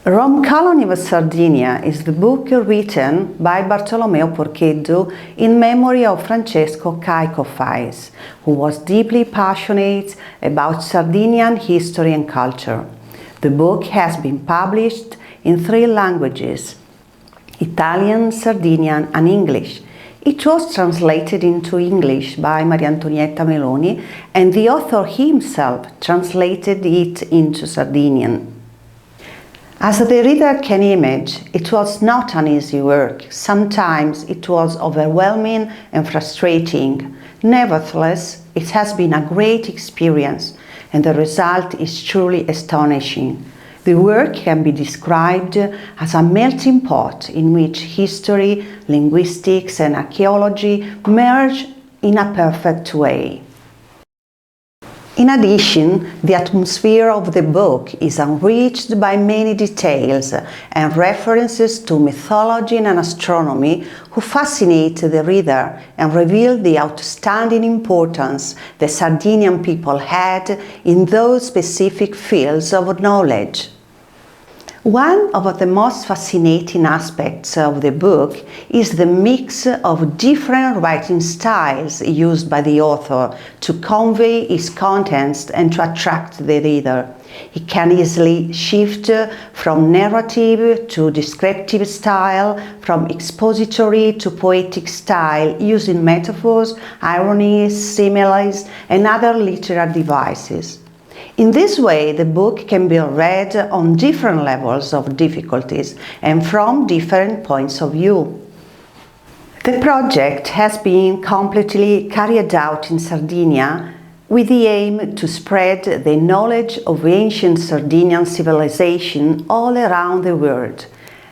Colony of Sardinia is the book written by Bartolomeo Porcheddu in memory of Francesco Kaiku Fais, who was deeply passionate about Sardinian history and culture. The book has been published in 3 languages: Italian, Sardinian and English. It was translated into English by Maria Antonietta Meloni, and the author himself translated it into Sardinian. As the reader can imagine, it was not an easy work. Sometimes it was overwhelming and frustrating. Nevertheless, it has been a great experience, and the result is truly astonishing. The work can be described as a melting pot in which history, linguistics and archaeology merge in a perfect way. In addition, the atmosphere of the book is enriched by many details and references to mythology and astronomy who fascinate the reader and reveal the outstanding importance the Sardinian people had in those specific fields of knowledge. One of the most fascinating aspects of the book is the mix of different writing styles used by the author to convey its contents and to attract the reader. He can easily shift from narrative to descriptive style, from expository to poetic style, using metaphors, ironies, similes, and other literary devices. In this way, the book can be read on different levels of difficulties and from different points of view. The project has been completely carried out in Sardinia with the aim to spread the knowledge of ancient Sardinian civilization all around the world.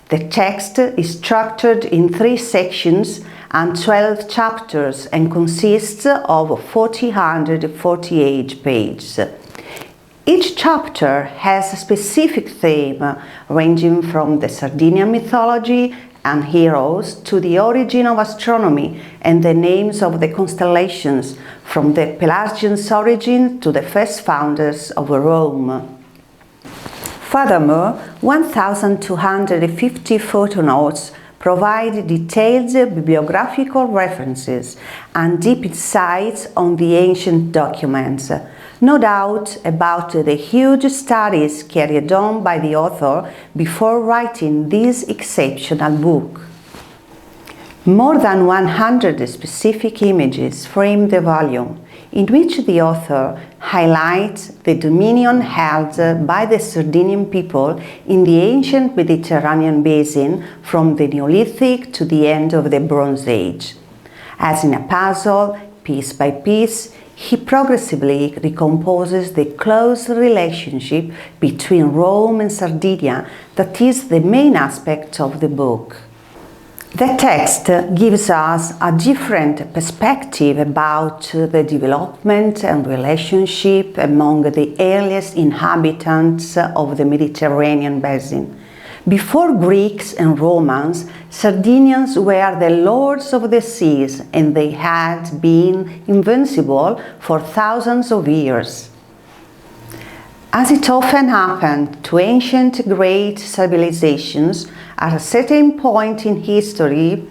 The text is structured in 3 sections and 12 chapters and consists of 448 pages. Each chapter has a specific theme, ranging from the Sardinian mythology and heroes to the origin of astronomy and the names of the constellations, from the Pelagians' origin to the first founders of Rome. Furthermore, 1,250 footnotes provide detailed bibliographical references and deep insights on the ancient documents. No doubt about the huge studies carried on by the author before writing this exceptional book. More than 100 specific images frame the volume, in which the author highlights the dominion held by the Sardinian people in the ancient Mediterranean basin from the Neolithic to the end of the Bronze Age. As in a puzzle, piece by piece, he progressively recomposes the close relationship between Rome and Sardinia that is the main aspect of the book. The text gives us a different perspective about the development and relationship among the earliest inhabitants of the Mediterranean basin. Before Greeks and Romans, Sardinians were the lords of the seas, and they had been invincible for thousands of years. As it often happened to ancient great civilizations, at a certain point in history,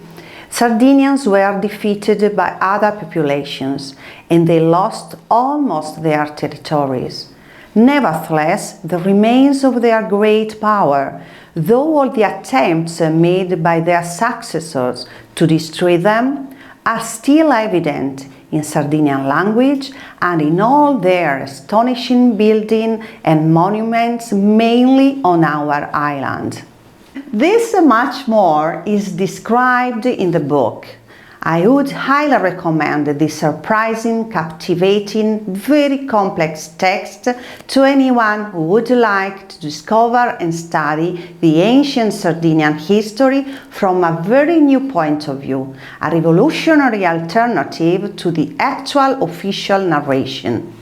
Sardinians were defeated by other populations, and they lost almost their territories. Nevertheless, the remains of their great power, though all the attempts made by their successors to destroy them, are still evident in Sardinian language and in all their astonishing buildings and monuments, mainly on our island. This and much more is described in the book. I would highly recommend this surprising, captivating, very complex text to anyone who would like to discover and study the ancient Sardinian history from a very new point of view, a revolutionary alternative to the actual official narration.